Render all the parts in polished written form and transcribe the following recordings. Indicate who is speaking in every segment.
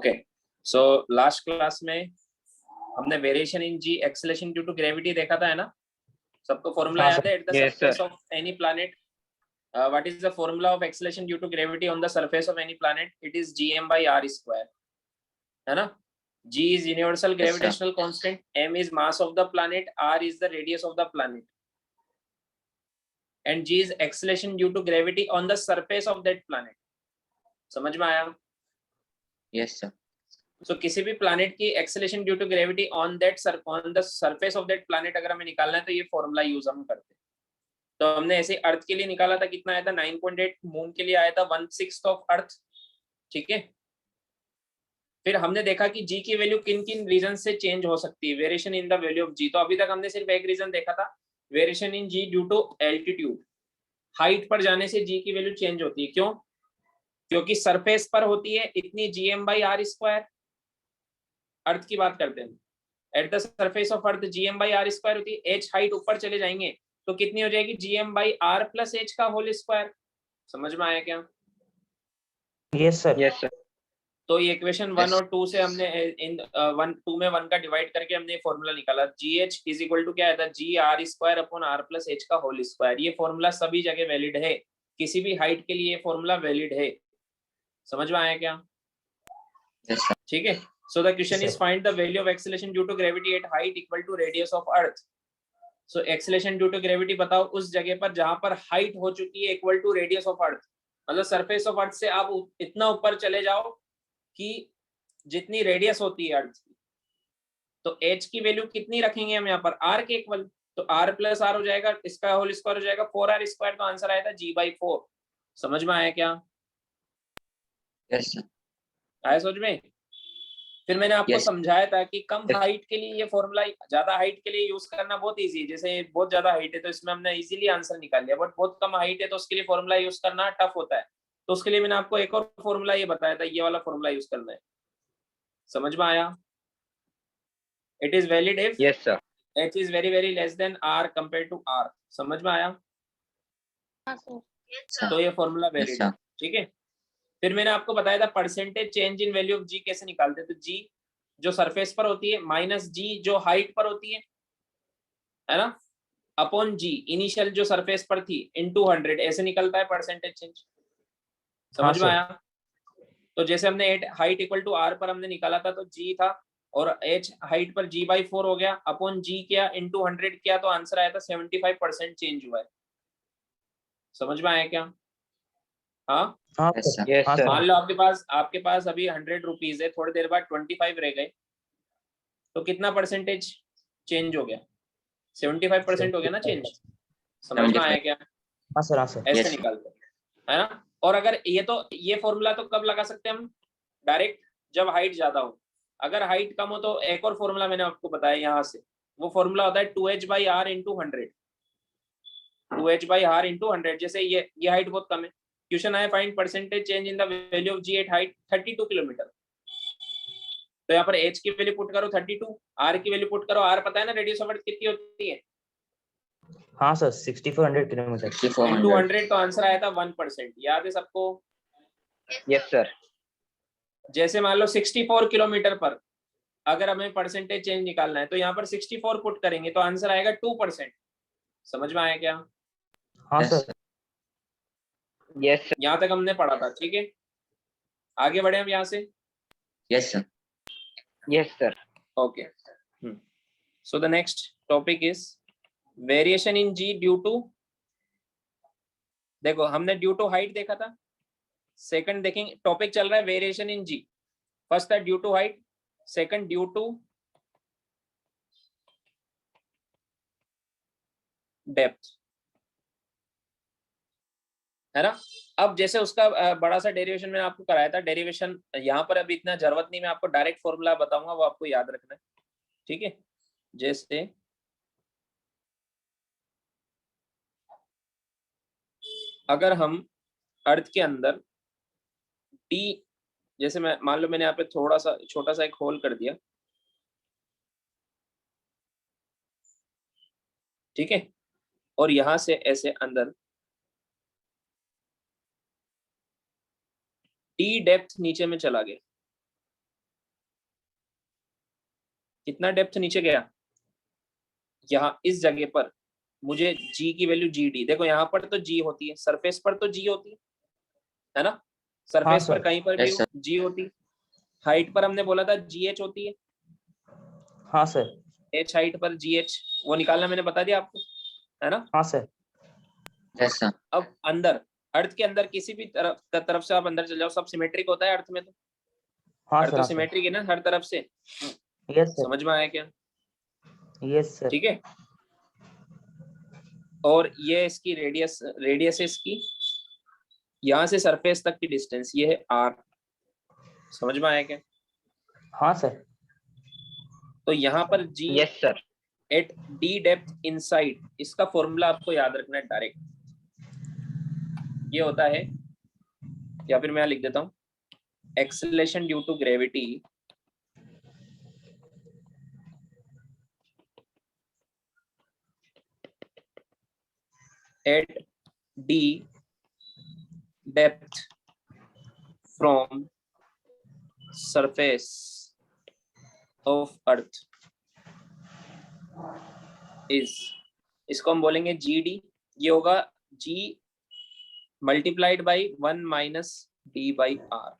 Speaker 1: Okay, so last class में हमने variation in g acceleration due to gravity देखा था, है ना? सबको फॉर्मूला याद है? At the surface of any planet, what is the formula of acceleration due to gravity on the surface of any planet? It is gm/r², है ना? g is universal gravitational constant, m is mass of the planet, r is the radius of the planet, and g is acceleration due to gravity on the surface of that planet. समझ में आया?
Speaker 2: Yes sir.
Speaker 1: So किसी भी planet की acceleration due to gravity on the surface of that planet अगर हमें निकालना है तो ये फॉर्मूला यूज हम करते हैं। तो हमने ऐसे अर्थ के लिए निकाला था, कितना आया था? 9.8, मून के लिए आया था 1/6 ऑफ अर्थ, ठीक है। फिर हमने देखा कि जी की वैल्यू किन किन रीजन से चेंज हो सकती है, variation in the value of g. तो अभी तक हमने सिर्फ एक रीजन देखा था, variation in g due to altitude, height पर जाने से जी की वैल्यू चेंज होती है। क्यों? क्योंकि सरफेस पर होती है इतनी gm/r², अर्थ की बात करते हैं, eight the surface of earth gm/r² होती है। h हाइट ऊपर चले जाएंगे तो कितनी हो जाएगी? gm/r + h का होल स्क्वायर। समझ में आया क्या?
Speaker 2: Yes sir. Yes sir.
Speaker 1: तो ये इक्वेशन 1 और 2 से हमने इन 2 में 1 का डिवाइड करके हमने फॉर्मूला निकाला, gh = क्या आता है? gr² r + h का होल स्क्वायर। ये फॉर्मूला सभी जगह वैलिड है, किसी भी हाइट के लिए ये फॉर्मूला वैलिड है। समझ में आया क्या?
Speaker 2: Yes sir.
Speaker 1: ठीक है। So the question is find the value of acceleration due to gravity at height equal to radius of earth. So acceleration due to gravity बताओ उस जगह पर जहां पर हाइट हो चुकी है equal to radius of earth, मतलब सरफेस ऑफ अर्थ से आप इतना ऊपर चले जाओ कि जितनी रेडियस होती है अर्थ की। तो h की वैल्यू कितनी रखेंगे हम यहाँ पर? r के इक्वल, तो r + r हो जाएगा, इसका होल स्क्वायर हो जाएगा 4r², तो आंसर आया था g/4। समझ में आया क्या?
Speaker 2: Yes sir.
Speaker 1: आया समझ में? फिर मैंने आपको समझाया था कि कम हाइट के लिए ये फॉर्मूला, ज्यादा हाइट के लिए यूज करना बहुत इजी है। जैसे बहुत ज्यादा हाइट है तो इसमें हमने इजीली आंसर निकाल लिया, बट बहुत कम हाइट है तो उसके लिए फॉर्मूला यूज करना टफ होता है। तो उसके लिए मैंने आपको एक और फॉर्मूला ये बताया था, ये वाला फॉर्मूला यूज करना है। समझ में आया? It is valid if
Speaker 2: yes sir.
Speaker 1: h is very less than r compared to r। समझ में आया? तो ये फॉर्मूला वैलिड है, ठीक है। फिर मैंने आपको बताया था percentage change in value of g कैसे निकालते हैं। तो जी जो सरफेस पर होती है माइनस जी जो हाइट पर होती है ना, अपॉन जी इनिशियल जो सरफेस पर थी इनटू 100, ऐसे निकलता है परसेंटेज चेंज। समझ में आया? तो जैसे हमने हाइट इक्वल टू आर पर हमने निकाला था तो जी था, और एच हाइट पर g/4 हो गया, अपॉन जी किया इनटू 100 किया, तो आंसर आया था 75% चेंज हुआ है। समझ में आया क्या? हाँ मान लो आपके पास अभी 100 रुपीज है, थोड़ी देर बाद 25 रह गए, तो कितना परसेंटेज चेंज हो गया? 75% हो गया ना चेंज। समझ में आया क्या?
Speaker 2: हाँ सर, हाँ सर।
Speaker 1: ऐसे निकालते हैं, है ना। और अगर ये फॉर्मूला तो कब लगा सकते हैं हम? डायरेक्ट जब हाइट ज्यादा हो। अगर हाइट कम हो तो एक और फॉर्मूला मैंने आपको बताया यहाँ से, वो फॉर्मूला होता है 2h/r × 100। 2h/r × 100। जैसे ये हाइट बहुत कम है, क्वेश्चन आया find percentage change in the value of g at height 32 kilometre. तो यहाँ पर h की वैल्यू पुट करो 32, r की वैल्यू पुट करो, r पता है ना रेडियस ऑफ अर्थ कितनी होती है?
Speaker 2: हाँ सर, 6400 किलोमीटर।
Speaker 1: 200, तो आंसर आया था 1%। याद है सबको?
Speaker 2: Yes sir.
Speaker 1: जैसे मान लो 64 किलोमीटर पर अगर हमें परसेंटेज चेंज निकालना है तो यहाँ पर 64 पुट करेंगे तो आंसर आएगा 2%। समझ में आया क्या?
Speaker 2: हाँ सर। Yes sir.
Speaker 1: यहाँ तक हमने पढ़ा था, ठीक है। आगे बढ़े हम यहाँ से।
Speaker 2: Yes sir. Yes sir.
Speaker 1: Okay, so the next topic is variation in g due to, देखो हमने ड्यू टू हाइट देखा था, सेकंड देखेंगे, टॉपिक चल रहा है वेरिएशन इन जी। फर्स्ट था due to height, second due to depth, है ना। अब जैसे उसका बड़ा सा डेरिवेशन मैंने आपको कराया था, डेरिवेशन यहाँ पर अभी इतना जरूरत नहीं, मैं आपको डायरेक्ट फॉर्मूला बताऊंगा, वो आपको याद रखना है, ठीक है। जैसे अगर हम अर्थ के अंदर डी, जैसे मैं मान लो मैंने यहाँ पे थोड़ा सा छोटा सा एक होल कर दिया, ठीक है, और यहां से ऐसे अंदर टी डेप्थ नीचे में चला गया, कितना डेप्थ नीचे गया, यहाँ इस जगह पर मुझे जी की वैल्यू जी डी, देखो यहाँ पर तो जी होती है, सरफेस पर तो जी होती है ना, सरफेस पर कहीं पर भी हो जी होती, हाइट पर हमने बोला था जी एच होती है।
Speaker 2: हाँ सर।
Speaker 1: एच हाइट पर जी एच, वो निकालना मैंने बता दिया आपको, है ना।
Speaker 2: हाँ सर। Yes sir.
Speaker 1: अब अंदर, अर्थ के अंदर किसी भी तरफ से आप अंदर चल जाओ, सब सिमेट्रिक होता है अर्थ में, तो
Speaker 2: हाँ
Speaker 1: अर्थ
Speaker 2: सर।
Speaker 1: तो
Speaker 2: हाँ
Speaker 1: सिमेट्रिक है ना हर तरफ से।
Speaker 2: Yes sir.
Speaker 1: समझ में आया क्या?
Speaker 2: Yes sir.
Speaker 1: ठीक है। और ये इसकी रेडियस, रेडियस है इसकी, यहाँ से सरफेस तक की डिस्टेंस ये है आर। समझ में आया क्या?
Speaker 2: हाँ सर।
Speaker 1: तो यहाँ पर g,
Speaker 2: yes sir,
Speaker 1: at the depth inside, इसका फॉर्मूला आपको याद रखना है डायरेक्ट, ये होता है, या फिर मैं यहाँ लिख देता हूँ, acceleration due to gravity at d depth from surface of earth is, इसको हम बोलेंगे जी डी, ये होगा g multiplied by 1 minus d by R.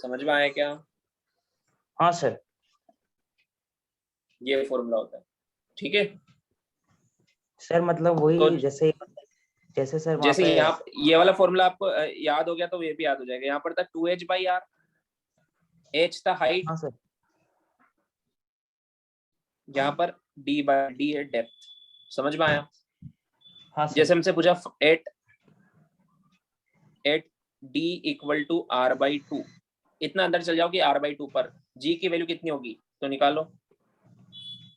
Speaker 1: समझ में आया क्या?
Speaker 2: हाँ सर।
Speaker 1: ये फॉर्मूला होता है, ठीक है
Speaker 2: सर मतलब वही
Speaker 1: तो
Speaker 2: जैसे जैसे सर वहाँ
Speaker 1: जैसे
Speaker 2: पे
Speaker 1: यहाँ ये वाला फॉर्मूला आपको याद हो गया तो ये भी याद हो जाएगा। यहाँ पर था 2h बाई आर, h था हाइट,
Speaker 2: हाँ सर।
Speaker 1: यहाँ पर d बाई डी है डेप्थ। समझ में आया?
Speaker 2: हाँ सर।
Speaker 1: जैसे हमसे पूछा at D equal to R by two, इतना अंदर चल जाओ कि आर बाई टू पर जी की वैल्यू कितनी होगी तो निकालो,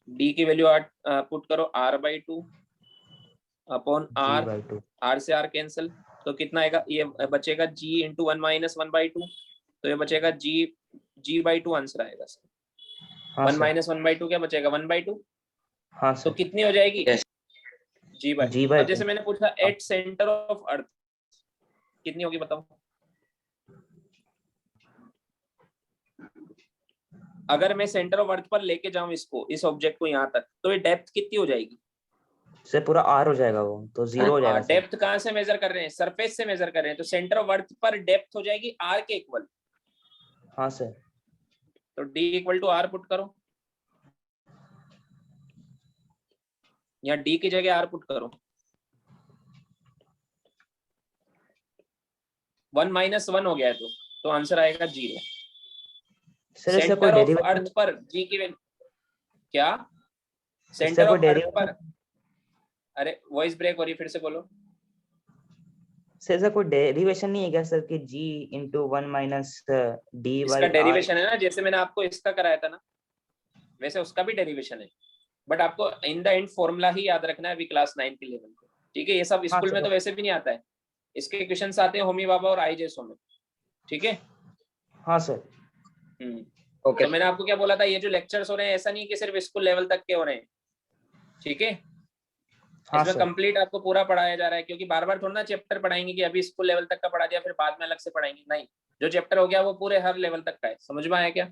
Speaker 1: डी की वैल्यू पुट करो R by two upon R, R से आर कैंसिल, तो कितना आएगा, ये बचेगा g into 1 minus 1 by two, तो ये बचेगा जी बाई टू आंसर आएगा सर।
Speaker 2: हाँ
Speaker 1: 1 माइनस 1 बाई टू क्या बचेगा, 1 बाई टू।
Speaker 2: हाँ
Speaker 1: तो
Speaker 2: सर।
Speaker 1: कितनी हो जाएगी, जी बाई
Speaker 2: जी
Speaker 1: टू।
Speaker 2: बाई
Speaker 1: अब जैसे मैंने पूछा एट सेंटर ऑफ अर्थ कितनी होगी बताओ, अगर मैं सेंटर ऑफ अर्थ पर लेके जाऊं इसको, इस ऑब्जेक्ट को यहाँ तक, तो ये डेप्थ कितनी हो जाएगी
Speaker 2: सर? पूरा आर हो जाएगा, वो तो 0 हो जाएगा।
Speaker 1: डेप्थ कहाँ से मेजर कर रहे हैं, सरफेस से मेजर कर रहे हैं, तो सेंटर ऑफ अर्थ पर डेप्थ हो जाएगी आर के इक्वल।
Speaker 2: हाँ सर।
Speaker 1: तो D equal to R put करो, यहाँ डी की जगह आर पुट करो, 1 माइनस 1 हो गया है तो आंसर आएगा 0। सेंटर ऑफ अर्थ पर जी की वैल्यू क्या, सेंटर ऑफ अर्थ पर, अरे वॉइस ब्रेक हो रही, फिर से बोलो
Speaker 2: सर। ऐसा कोई डेरिवेशन नहीं है क्या सर कि g इंटू 1 माइनस डी
Speaker 1: इसका
Speaker 2: बाई
Speaker 1: डेरिवेशन है ना, जैसे मैंने आपको इसका कराया था ना, वैसे उसका भी डेरिवेशन है, बट आपको इन द एंड फॉर्मूला ही याद रखना है अभी क्लास 9 के लेवल पे, ठीक है। ये सब स्कूल में तो वैसे भी नहीं आता है, इसके क्वेश्चंस आते हैं होमी बाबा और आईजेएसओ में, ठीक है।
Speaker 2: हाँ सर।
Speaker 1: ओके। तो मैंने आपको क्या बोला था, ये जो लेक्चर्स हो रहे हैं ऐसा नहीं कि सिर्फ स्कूल लेवल तक के हो रहे हैं, ठीक है। इसमें कंप्लीट आपको पूरा पढ़ाया जा रहा है, क्योंकि बार बार थोड़ा ना चैप्टर पढ़ाएंगे कि अभी स्कूल लेवल तक का पढ़ा दिया फिर बाद में अलग से पढ़ाएंगे, नहीं, जो चैप्टर हो गया वो पूरे हर लेवल तक का है। समझ में आया क्या?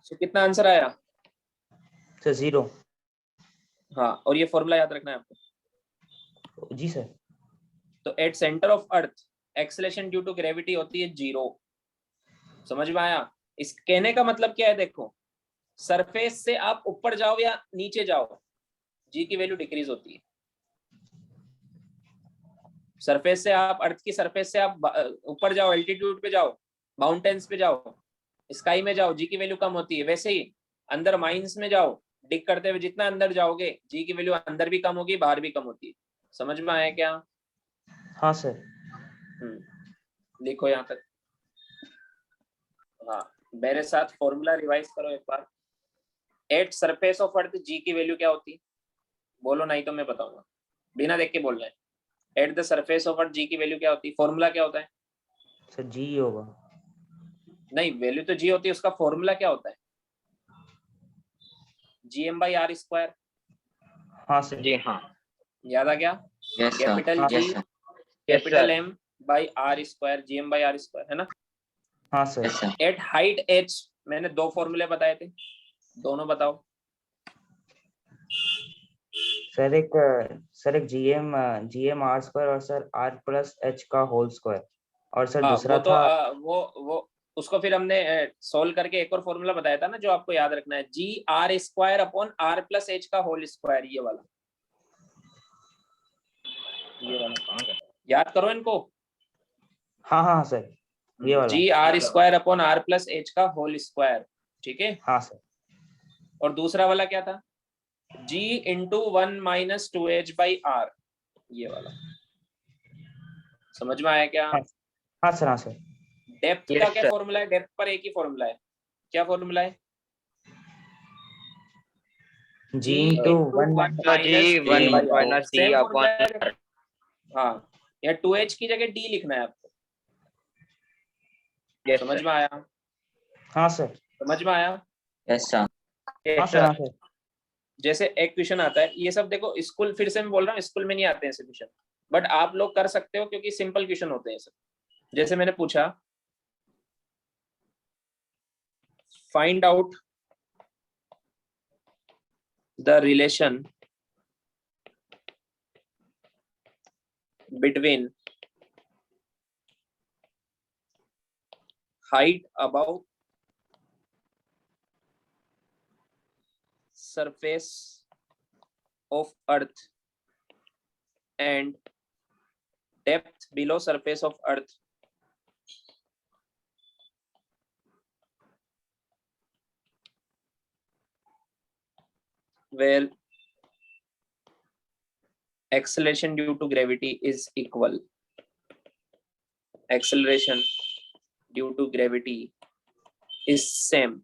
Speaker 1: तो कितना आंसर आया
Speaker 2: सर? 0।
Speaker 1: हाँ, और ये फॉर्मूला याद रखना है आपको।
Speaker 2: जी सर।
Speaker 1: तो at centre of earth acceleration due to gravity होती है 0। समझ में आया? इस कहने का मतलब क्या है, देखो सरफेस से आप ऊपर जाओ या नीचे जाओ, जी की वैल्यू डिक्रीज होती है। सरफेस से आप, अर्थ की सरफेस से आप ऊपर जाओ, एल्टीट्यूड पे जाओ, माउंटेन्स पे जाओ, स्काई में जाओ, जी की वैल्यू कम होती है। वैसे ही अंदर माइंस में जाओ, डिग करते हुए जितना अंदर जाओगे जी की वैल्यू अंदर भी कम होगी, बाहर भी कम होती है। समझ में आया क्या?
Speaker 2: हाँ सर।
Speaker 1: लिखो यहाँ तक। हाँ, मेरे साथ फॉर्मूला रिवाइज करो एक बार। At surface of earth g की वैल्यू क्या होती है, बोलो, नहीं तो मैं बताऊंगा, बिना देख के बोलना है। At the surface of earth g की वैल्यू क्या होती है, फॉर्मूला क्या होता है
Speaker 2: सर? जी होगा।
Speaker 1: नहीं, वैल्यू तो जी होती है, उसका फॉर्मूला क्या होता है, GM बाई आर स्क्वायर।
Speaker 2: हाँ सर। जी हाँ।
Speaker 1: याद आ गया? Capital G capital M by R square, GM by R square, है ना।
Speaker 2: हाँ sir.
Speaker 3: Yes, sir.
Speaker 1: At height h मैंने दो फॉर्मूले बताए थे, दोनों बताओ।
Speaker 2: सर एक जीएम आर स्क्वायर और सर आर प्लस एच का होल स्क्वायर, और सर
Speaker 1: हाँ,
Speaker 2: दूसरा
Speaker 1: वो तो
Speaker 2: था
Speaker 1: वो उसको फिर हमने सोल्व करके एक और फॉर्मूला बताया था ना, जो आपको याद रखना है, g R square upon R plus h का होल स्क्वायर, ये वाला याद करो इनको।
Speaker 2: हाँ हाँ सर, ये वाला।
Speaker 1: G R square upon R plus h का होल स्क्वायर, ठीक है।
Speaker 2: हाँ सर।
Speaker 1: और दूसरा वाला क्या था, g into 1 minus 2h by R, ये वाला। समझ में आया क्या?
Speaker 2: हाँ सर। हाँ सर।
Speaker 1: डेप्थ का क्या फॉर्मूला है? डेप्थ पर एक ही फॉर्मूला है, क्या फॉर्मूला है?
Speaker 2: जी इंटू 1
Speaker 3: माइनस डी अपॉन,
Speaker 1: हाँ, या 2h की जगह d लिखना है आपको। समझ में आया?
Speaker 2: हाँ सर।
Speaker 1: समझ में आया?
Speaker 3: yes sir.
Speaker 2: हाँ सर। हाँ सर।
Speaker 1: जैसे एक क्वेश्चन आता है, ये सब देखो स्कूल, फिर से मैं बोल रहा हूँ, स्कूल में नहीं आते हैं ऐसे क्वेश्चन, बट आप लोग कर सकते हो क्योंकि सिंपल क्वेश्चन होते हैं सब। जैसे मैंने पूछा, find out the relation between height about surface of earth and depth below surface of earth where acceleration due to gravity is equal. Acceleration due to gravity is same.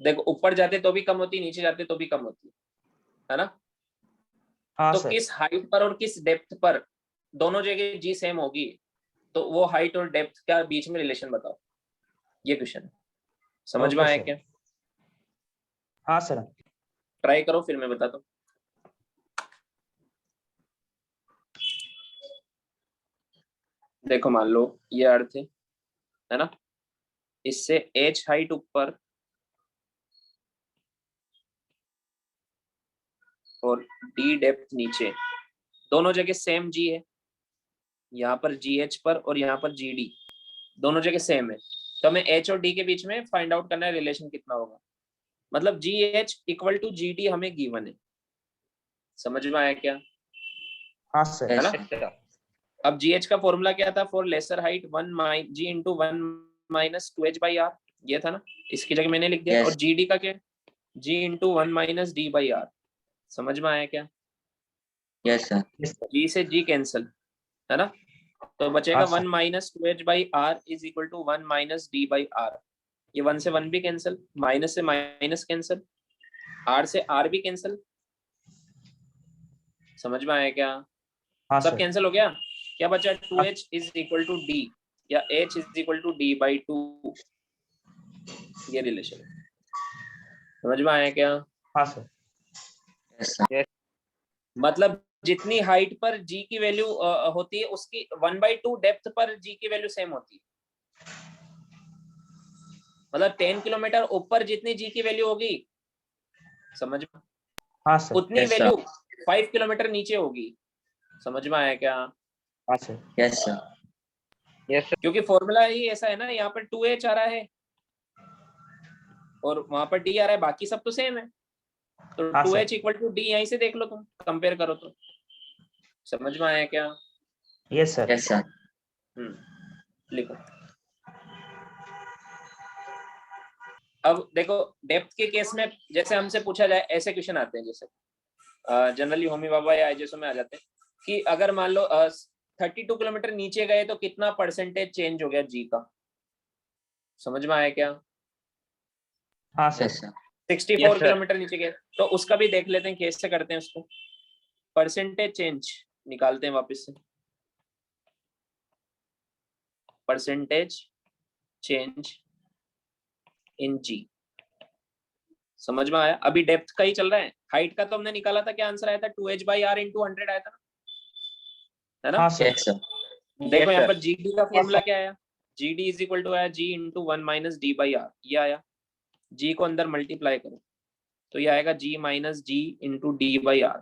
Speaker 1: देखो ऊपर जाते तो भी कम होती, नीचे जाते तो भी कम होती है ना।
Speaker 2: हाँ
Speaker 1: तो
Speaker 2: सर।
Speaker 1: किस हाइट पर और किस डेप्थ पर दोनों जगह जी सेम होगी, तो वो हाइट और डेप्थ का बीच में रिलेशन बताओ, ये क्वेश्चन है। समझ में आया क्या?
Speaker 2: हाँ सर।
Speaker 1: ट्राई करो फिर मैं बताता हूँ। देखो मान लो ये अर्थ है ना, इससे h हाइट ऊपर और d डेप्थ नीचे, दोनों जगह सेम g है, यहाँ पर gh पर और यहाँ पर gd, दोनों जगह सेम है। तो हमें h और d के बीच में फाइंड आउट करना है रिलेशन कितना होगा, मतलब gh इक्वल टू gd हमें गिवन है। समझ में आया क्या?
Speaker 2: हाँ सर।
Speaker 1: है ना। अब gh का फॉर्मूला क्या था, for lesser height 1 g into 1 minus 2h by R, ये था ना, इसकी जगह मैंने लिख दिया।
Speaker 3: Yes.
Speaker 1: और gd का क्या, g into 1 minus d by R. समझ में आया क्या?
Speaker 3: yes sir.
Speaker 1: g से g कैंसिल, है ना, तो बचेगा
Speaker 2: हाँ,
Speaker 1: 1 minus 2h by R is equal to 1 minus d by R. ये 1 से 1 भी कैंसिल, माइनस से माइनस कैंसिल, r से r भी कैंसिल। समझ में आया क्या?
Speaker 2: हाँ
Speaker 1: सब
Speaker 2: सर।
Speaker 1: कैंसिल हो गया, क्या बचा, 2h is equal to d या h is equal to d by 2, ये रिलेशन है। समझ में आया क्या?
Speaker 2: हाँ सर।
Speaker 3: yes sir.
Speaker 1: मतलब जितनी हाइट पर g की वैल्यू होती है, उसकी 1/2 डेप्थ पर g की वैल्यू सेम होती है। मतलब 10 किलोमीटर ऊपर जितनी g की वैल्यू होगी, समझ में,
Speaker 2: हाँ सर।
Speaker 1: उतनी
Speaker 3: Yes,
Speaker 1: वैल्यू 5 किलोमीटर नीचे होगी। समझ में आया क्या?
Speaker 2: हाँ सर।
Speaker 3: yes sir.
Speaker 1: yes, क्योंकि फॉर्मूला ही ऐसा है ना, यहाँ पर 2h आ रहा है और वहां पर d आ रहा है, बाकी सब तो सेम है, तो
Speaker 2: हाँ,
Speaker 1: 2h इक्वल टू d यहीं से देख लो, तुम कंपेयर करो तो। समझ में आया क्या?
Speaker 2: Yes sir.
Speaker 3: yes sir.
Speaker 1: लिखो। अब देखो डेप्थ के केस में जैसे हमसे पूछा जाए, ऐसे क्वेश्चन आते हैं, जैसे जनरली होमी बाबा या आईजेएसओ में आ जाते हैं कि अगर मान लो 32 किलोमीटर नीचे गए तो कितना परसेंटेज चेंज हो गया जी का। समझ में आया क्या?
Speaker 2: हाँ सर।
Speaker 3: yes sir.
Speaker 1: 64 किलोमीटर नीचे गए तो उसका भी देख लेते हैं, केस से करते हैं उसको, परसेंटेज चेंज निकालते हैं वापस से, परसेंटेज चेंज इन जी। समझ में आया? अभी डेप्थ का ही चल रहा है, हाइट का तो हमने निकाला था, क्या आंसर आया था, 2h बाई आर इंटू 100 आया था, है ना।
Speaker 2: हाँ सर।
Speaker 3: yes sir.
Speaker 1: देखो यहाँ पर जीडी का फॉर्मूला क्या आया, जीडी इज इक्वल टू आया g into 1 minus d by R, ये आया। जी को अंदर मल्टीप्लाई करो तो ये आएगा g minus g into d by R.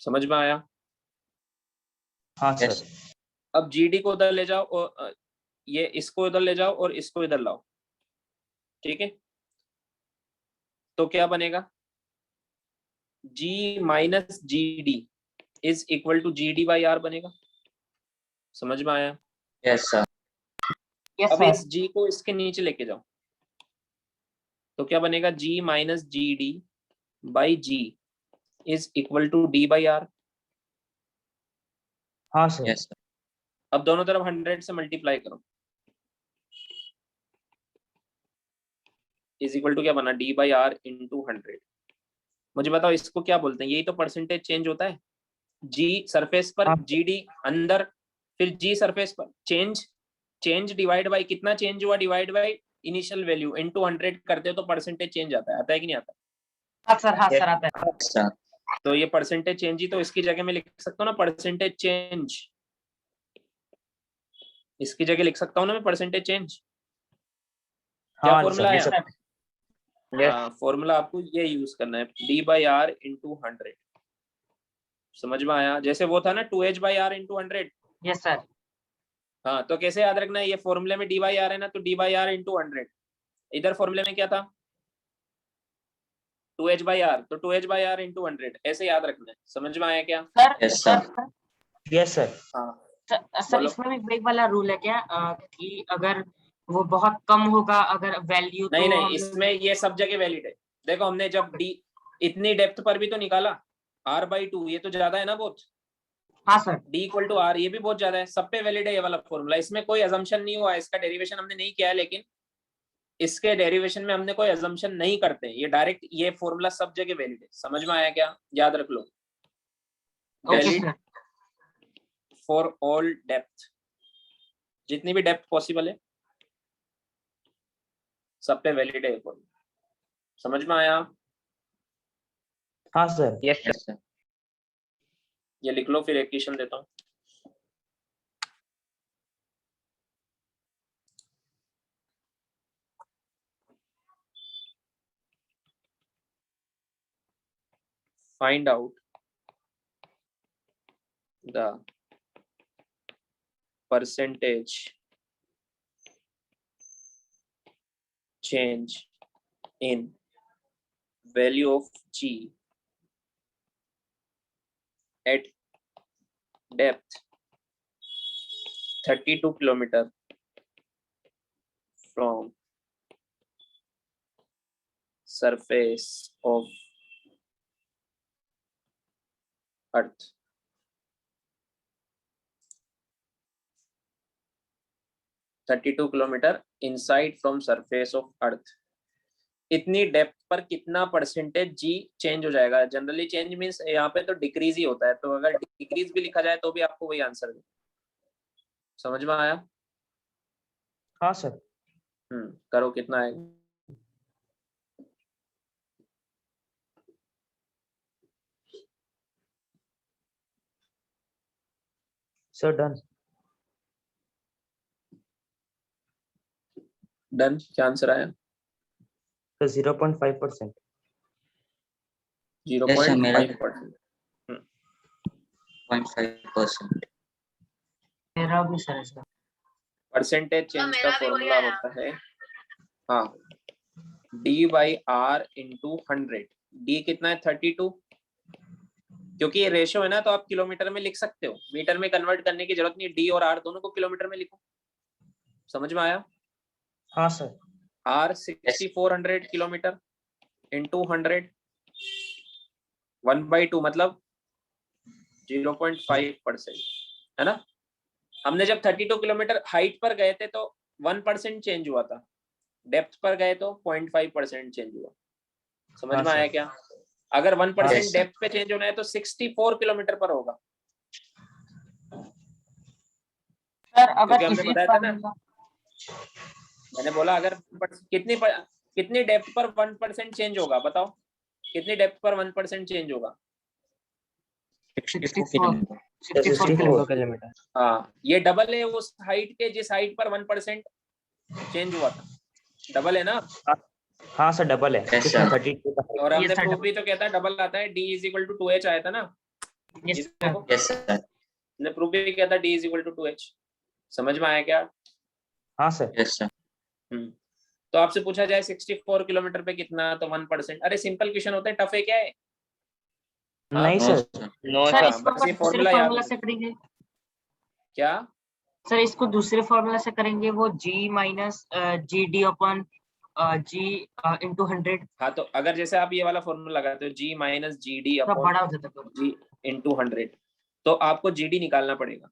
Speaker 1: समझ में आया?
Speaker 2: हाँ सर।
Speaker 1: अब जीडी को उधर ले जाओ और ये इसको इधर ले जाओ और इसको इधर लाओ, ठीक है? तो क्या बनेगा, g minus g d is equal to g d by R बनेगा। समझ में आया?
Speaker 3: Yes sir.
Speaker 1: अब इस जी को इसके नीचे लेके जाओ तो क्या बनेगा, g minus g d by g is equal to d by R.
Speaker 2: हाँ सर।
Speaker 3: Yes sir.
Speaker 1: अब दोनों तरफ 100 से मल्टीप्लाई करो, इज इक्वल टू क्या बना, डी बाई आर इंटू 100। मुझे बताओ इसको क्या बोलते हैं, यही तो परसेंटेज चेंज होता है। जी सरफेस पर, जी डी अंदर, फिर जी सरफेस पर, चेंज डिवाइड बाई कितना चेंज हुआ, divide by initial value into 100 करते हो तो परसेंटेज चेंज आता है कि नहीं आता?
Speaker 4: हाँ सर, हाँ सर, आता है
Speaker 3: सर।
Speaker 1: तो ये परसेंटेज चेंज ही तो इसकी जगह में लिख सकता हूँ ना, परसेंटेज चेंज। इसकी जगह लिख सकता हूँ ना मैं परसेंटेज चेंज। क्या फॉर्मूला है? फॉर्मूला आपको ये यूज करना है, डी बाई आर इंटू 100। समझ में आया? जैसे वो था ना 2h by R into 100।
Speaker 4: Yes sir.
Speaker 1: हाँ, तो कैसे याद रखना है, ये फॉर्मूले में डी बाई आर है ना, तो डी बाई आर इंटू 100। इधर फॉर्मूले में क्या था, 2h बाई आर, तो 2h बाई आर इंटू 100, ऐसे याद रखना है। समझ में आया क्या?
Speaker 4: Sir
Speaker 3: yes
Speaker 4: sir
Speaker 3: sir.
Speaker 2: Yes sir.
Speaker 1: हाँ
Speaker 4: सर इसमें भी ब्रेक वाला रूल है क्या, कि अगर वो बहुत कम होगा अगर वैल्यू,
Speaker 1: नहीं
Speaker 4: तो
Speaker 1: नहीं, इसमें ये सब जगह वैलिड है। देखो हमने जब डी इतनी डेप्थ पर भी तो निकाला, r/2, ये तो ज्यादा है ना बहुत।
Speaker 4: हाँ sir.
Speaker 1: d equal to r, ये भी बहुत ज्यादा है, सब पे वैलिड है ये वाला फॉर्मूला। इसमें कोई अजम्पशन नहीं हुआ, इसका डेरिवेशन हमने नहीं किया है, लेकिन इसके डेरिवेशन में हमने कोई अजम्पशन नहीं करते, ये डायरेक्ट ये फॉर्मूला सब जगह वैलिड है। समझ में आया क्या? याद रख लो, वैलिड फॉर ऑल डेप्थ, जितनी भी डेप्थ पॉसिबल है सब पे वैलिड है ये फॉर्मूला। समझ में आया?
Speaker 2: हाँ सर।
Speaker 3: Yes sir.
Speaker 1: ये लिख लो, फिर इक्वेशन देता हूँ। Find out the percentage change in value of G at depth 32 kilometer from surface of Earth. Kilometre inside from surface of अर्थ। इतनी डेप्थ पर कितना परसेंटेज जी चेंज हो जाएगा। जनरली चेंज मींस यहाँ पे तो डिक्रीज ही होता है, तो अगर डिक्रीज भी लिखा जाए तो भी आपको वही आंसर दे। समझ में आया?
Speaker 2: हाँ सर।
Speaker 1: करो, कितना है?
Speaker 2: Sir done.
Speaker 1: डन, क्या आंसर आया?
Speaker 2: तो 0.5%।
Speaker 1: 0.5%।
Speaker 3: 0.5%।
Speaker 4: मेरा भी सर इसका
Speaker 1: परसेंटेज चेंज का फॉर्मूला होता है, हाँ, डी बाई आर इंटू 100। डी कितना है, 32। क्योंकि ये रेशियो है ना, तो आप किलोमीटर में लिख सकते हो, मीटर में कन्वर्ट करने की जरूरत नहीं। डी और आर दोनों को किलोमीटर में लिखो। समझ में आया?
Speaker 2: हाँ सर।
Speaker 1: आर 6400 किलोमीटर इंटू 100, 1/2 मतलब 0.5%, है ना। हमने जब 32 किलोमीटर हाइट पर गए थे तो 1% चेंज हुआ था, डेप्थ पर गए तो 0.5% चेंज हुआ। समझ में आया क्या? अगर 1% डेप्थ पे चेंज होना है तो 64 किलोमीटर पर होगा।
Speaker 4: सर अगर
Speaker 1: हमने बताया था ना, मैंने बोला अगर कितनी डेप्थ पर 1% चेंज होगा, बताओ कितनी डेप्थ पर 1% चेंज होगा?
Speaker 3: 64 किलोमीटर।
Speaker 4: 64
Speaker 2: किलोमीटर।
Speaker 1: हाँ, ये डबल है उस हाइट के जिस हाइट पर 1% चेंज हुआ था, डबल है ना।
Speaker 2: हाँ सर डबल है।
Speaker 3: Yes, sir.
Speaker 2: 32 का height।
Speaker 1: और हमने
Speaker 4: Yes, sir,
Speaker 1: प्रूफ भी तो कहता है डबल आता है, D = 2H आया था ना।
Speaker 4: Yes,
Speaker 1: ये
Speaker 4: sir.
Speaker 1: देखो,
Speaker 3: Yes, sir.
Speaker 1: हमने प्रूफ भी कहता है D = 2H। समझ में आया क्या?
Speaker 2: हाँ सर।
Speaker 3: Yes, sir.
Speaker 1: तो आपसे पूछा जाए 64 किलोमीटर पे कितना, तो 1%। अरे सिंपल क्वेश्चन होता है, टफ है क्या है? हाँ?
Speaker 2: नहीं
Speaker 3: No,
Speaker 2: sir.
Speaker 3: sir.
Speaker 4: No, sir
Speaker 1: हाँ,
Speaker 4: इसको
Speaker 1: बस ये
Speaker 4: दूसरे
Speaker 1: फॉर्मूला याद
Speaker 4: फॉर्मूला
Speaker 1: है।
Speaker 4: से करेंगे।
Speaker 1: क्या?
Speaker 4: सर इसको दूसरे फॉर्मूला से करेंगे, वो G माइनस GD अपन G इंटू 100
Speaker 1: हाँ, तो अगर जैसे आप ये वाला फॉर्मूला लगाते हो G - GD
Speaker 4: थोड़ा
Speaker 1: अपॉन
Speaker 4: बड़ा हो जाता है।
Speaker 1: G इंटू 100, तो आपको GD निकालना पड़ेगा।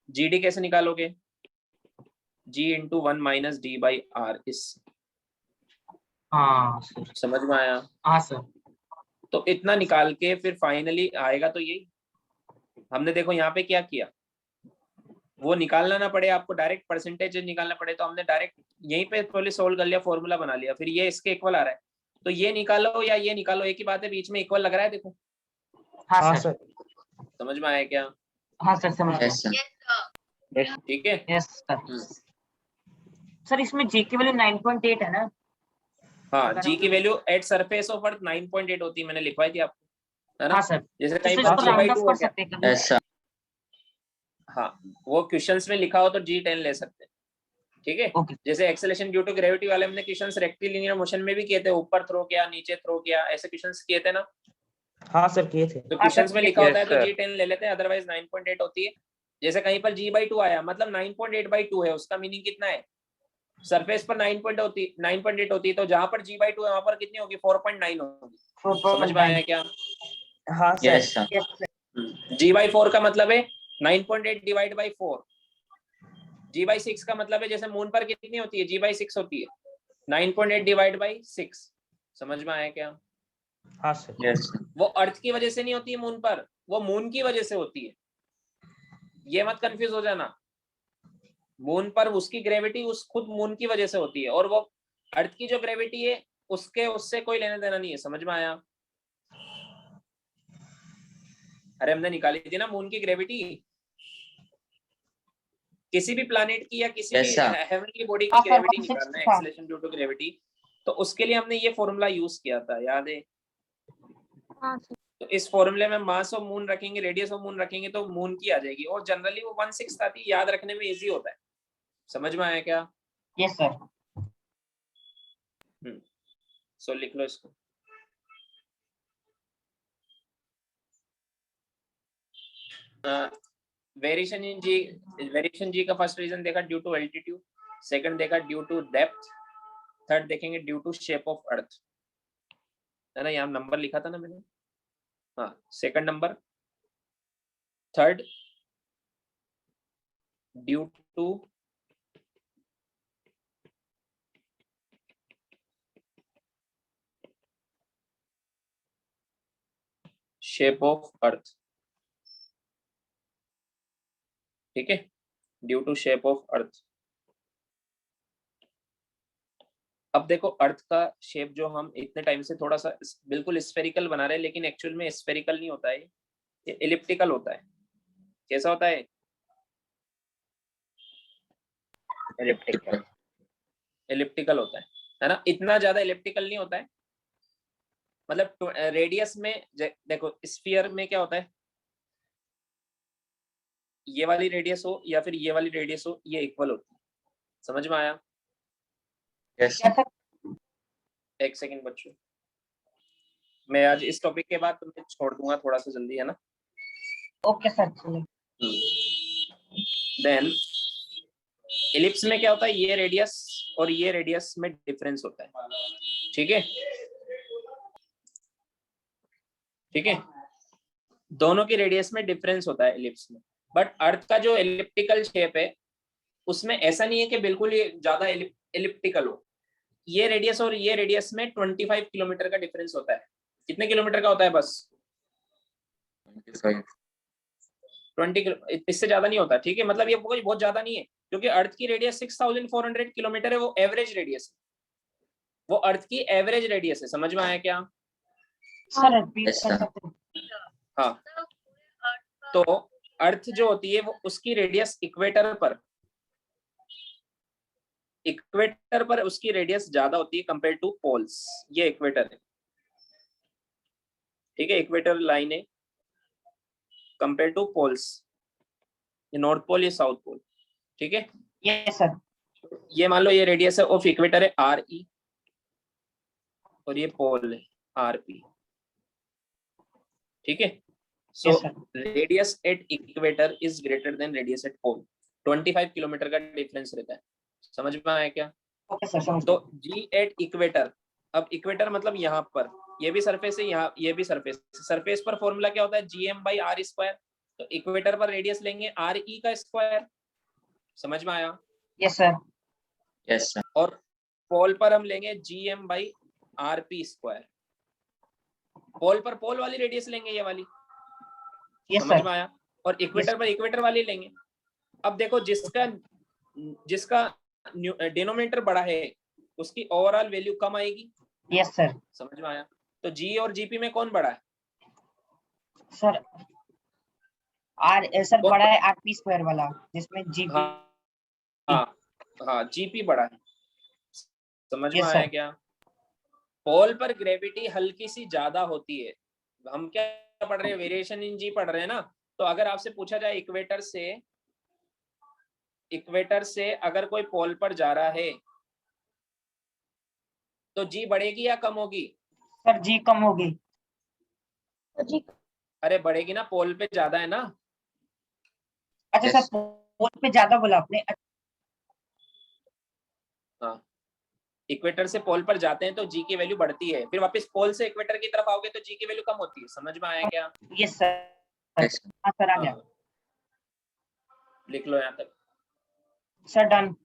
Speaker 1: GD कैसे निकालोगे? G × 1 - D/R इस।
Speaker 4: हाँ सर।
Speaker 1: समझ में आया?
Speaker 4: हाँ सर।
Speaker 1: तो इतना निकाल के फिर फाइनली आएगा तो यही। हमने देखो यहाँ पे क्या किया, वो निकालना ना पड़े आपको, डायरेक्ट परसेंटेज निकालना पड़े, तो हमने डायरेक्ट यहीं पे पहले सोल्व कर लिया, फॉर्मूला बना लिया, फिर ये इसके इक्वल आ रहा है, तो ये निकालो या ये निकालो, एक ही बात है, बीच में इक्वल लग रहा है, देखो।
Speaker 4: हाँ
Speaker 2: हाँ
Speaker 4: सर।
Speaker 2: सर।
Speaker 1: समझ में आया क्या?
Speaker 4: हाँ सर समझ
Speaker 3: Yes, sir.
Speaker 2: Yes,
Speaker 1: ठीक है।
Speaker 4: Yes sir. सर इसमें G की वैल्यू 9.8 है ना?
Speaker 1: हाँ,
Speaker 4: अगर
Speaker 1: G
Speaker 4: हम
Speaker 1: की वैल्यू एट सरफेस ऑफ अर्थ 9.8 होती है, मैंने लिखवाई थी आपको, है ना?
Speaker 4: हाँ सर।
Speaker 1: जैसे
Speaker 4: तो
Speaker 1: कहीं
Speaker 4: सर
Speaker 1: पर
Speaker 4: इसको
Speaker 1: G/2
Speaker 4: राउंड ऑफ
Speaker 1: हो
Speaker 4: कर
Speaker 1: गया,
Speaker 4: सकते हैं कभी?
Speaker 3: Yes, sir.
Speaker 1: हाँ, वो क्वेश्चंस में लिखा हो तो G10 ले सकते हैं, ठीक है।
Speaker 4: ओके।
Speaker 1: जैसे एक्सेलेरेशन ड्यू टू ग्रेविटी वाले हमने क्वेश्चंस रेक्टिलिनियर मोशन में भी किए थे, ऊपर थ्रो किया, नीचे थ्रो किया, ऐसे क्वेश्चंस किए थे ना।
Speaker 2: हाँ सर किए थे।
Speaker 1: तो
Speaker 4: हाँ सर,
Speaker 1: क्वेश्चंस में लिखा
Speaker 2: yes,
Speaker 1: होता है तो
Speaker 2: sir.
Speaker 1: G10 ले लेते हैं, अदरवाइज 9.8 होती है। जैसे कहीं पर G/2 आया, मतलब 9.8/2 है, उसका मीनिंग कितना है? सरफेस पर 9.8 होती है, तो जहां पर G/2 है वहां पर कितनी होगी? 4.9 होगी। समझ में आया क्या?
Speaker 2: हाँ सर।
Speaker 3: Yes, sir.
Speaker 1: G/4 का मतलब है 9.8 डिवाइड बाई 4। G/6 का मतलब है जैसे मून पर कितनी होती है? G/6 होती है, 9.8 डिवाइड बाई 6। समझ में आया क्या?
Speaker 2: हाँ सर।
Speaker 3: Yes, sir.
Speaker 1: वो अर्थ की वजह से नहीं होती है मून पर, वो मून की वजह से होती है, ये मत कंफ्यूज हो जाना। मून पर उसकी ग्रेविटी उस खुद मून की वजह से होती है, और वो अर्थ की जो ग्रेविटी है उससे कोई लेना देना नहीं है। समझ में आया? अरे हमने निकाली थी ना मून की ग्रेविटी, किसी भी प्लैनेट की या किसी
Speaker 3: Yes,
Speaker 1: भी
Speaker 3: sir.
Speaker 1: हेवनली बॉडी की
Speaker 4: हाँ सर,
Speaker 1: ग्रेविटी
Speaker 4: 1.6
Speaker 1: निकालना है,
Speaker 4: था।
Speaker 1: एक्सेलरेशन ड्यू टू ग्रेविटी, तो उसके लिए हमने ये फॉर्मूला यूज किया था, याद है?
Speaker 4: हाँ सर।
Speaker 1: तो इस फॉर्मूले में मास ऑफ मून रखेंगे, रेडियस ऑफ मून रखेंगे, तो मून की आ जाएगी, और जनरली वो 1/6 आती है, याद रखने में इजी होता है। समझ में आया क्या?
Speaker 4: Yes sir.
Speaker 1: सो लिख लो इसको। वेरिएशन जी का फर्स्ट रीजन देखा ड्यू टू एल्टीट्यूड, सेकंड देखा ड्यू टू डेप्थ, थर्ड देखेंगे due to shape of earth, है ना? यहाँ नंबर लिखा था ना मैंने, हाँ, second number, third due to shape of earth, ठीक है, due to shape of earth. अब देखो अर्थ का शेप जो हम इतने टाइम से थोड़ा सा बिल्कुल स्फेरिकल बना रहे हैं, लेकिन एक्चुअल में स्फेरिकल नहीं होता है, ये एलिप्टिकल होता है। कैसा होता है? एलिप्टिकल होता है ना? इतना ज्यादा एलिप्टिकल नहीं होता है, मतलब रेडियस में देखो स्फीयर में क्या होता है, ये वाली रेडियस हो या फिर ये वाली रेडियस हो, ये इक्वल होती है। समझ में आया?
Speaker 3: Yes, sir.
Speaker 1: एक सेकंड बच्चों, मैं आज इस टॉपिक के बाद तुम्हें छोड़ दूंगा थोड़ा सा जल्दी, है ना?
Speaker 4: Okay sir.
Speaker 1: देन एलिप्स में क्या होता है, ये रेडियस और ये रेडियस में डिफरेंस होता है, ठीक है? ठीक है, दोनों की रेडियस में डिफरेंस होता है एलिप्स में। बट अर्थ का जो एलिप्टिकल शेप है उसमें ऐसा नहीं है कि बिल्कुल ये ज्यादा एलिप्टिकल हो। ये रेडियस और ये रेडियस में 25 किलोमीटर का डिफरेंस होता है। कितने किलोमीटर का होता है? बस 20 इससे ज्यादा नहीं होता, ठीक है? मतलब ये बहुत ज्यादा नहीं है, क्योंकि अर्थ की रेडियस 6400 किलोमीटर है, वो एवरेज रेडियस है, वो अर्थ की एवरेज रेडियस है। समझ में आया क्या?
Speaker 4: Sir
Speaker 3: Yes, sir.
Speaker 1: हाँ, तो अर्थ जो होती है वो उसकी रेडियस इक्वेटर पर उसकी रेडियस ज्यादा होती है कंपेयर टू पोल्स। ये इक्वेटर है, ठीक है, इक्वेटर लाइन है कंपेयर टू पोल्स, ये नॉर्थ पोल, ये साउथ पोल, ठीक है।
Speaker 4: Yes sir.
Speaker 1: ये मान लो ये रेडियस है ऑफ इक्वेटर है आर ई, और ये पोल है आर पी, ठीक है। So radius at equator is greater than radius at pole, 25 kilometre का डिफरेंस रहता है। समझ में आया क्या?
Speaker 4: ओके सर, समझ
Speaker 1: तो जी एट इक्वेटर, अब इक्वेटर मतलब यहाँ पर ये भी सरफेस है, यहाँ ये भी सरफेस, सरफेस पर फॉर्मूला क्या होता है, जीएम बाई आर स्क्वायर। तो इक्वेटर पर रेडियस लेंगे आर ई का स्क्वायर। समझ में आया?
Speaker 4: Yes sir.
Speaker 3: Yes sir.
Speaker 1: और पोल पर हम लेंगे GM by R P square. Pole पर पोल वाली रेडियस लेंगे, ये वाली। समझ में आया? और इक्वेटर पर इक्वेटर वाली लेंगे। अब देखो जिसका डिनोमिनेटर बड़ा है उसकी ओवरऑल वैल्यू कम आएगी।
Speaker 4: Yes sir.
Speaker 1: समझ में आया? तो जी और जीपी में कौन बड़ा है?
Speaker 4: सर सर बड़ा है आरपी स्क्वायर वाला, जिसमें जीपी।
Speaker 1: हाँ जीपी बड़ा है। समझ में
Speaker 4: Yes,
Speaker 1: आया
Speaker 4: sir.
Speaker 1: क्या? पोल पर ग्रेविटी हल्की सी ज्यादा होती है। हम क्या पढ़ रहे हैं, वेरिएशन इन जी पढ़ रहे हैं ना। तो अगर आपसे पूछा जाए इक्वेटर से अगर कोई पोल पर जा रहा है तो जी बढ़ेगी या कम होगी?
Speaker 4: सर जी कम होगी। जी,
Speaker 1: अरे बढ़ेगी ना, पोल पे ज्यादा है ना।
Speaker 4: अच्छा
Speaker 3: Yes.
Speaker 4: सर, पोल पे ज्यादा बोला आपने।
Speaker 1: हाँ, इक्वेटर से पोल पर जाते हैं तो जी की वैल्यू बढ़ती है, फिर वापस पोल से इक्वेटर की तरफ आओगे तो जी की वैल्यू कम होती है। समझ में आया क्या?
Speaker 4: Yes sir.
Speaker 3: Yes.
Speaker 4: हाँ सर, आ गया
Speaker 1: हाँ। लिख लो यहाँ तक।
Speaker 4: सर। डन।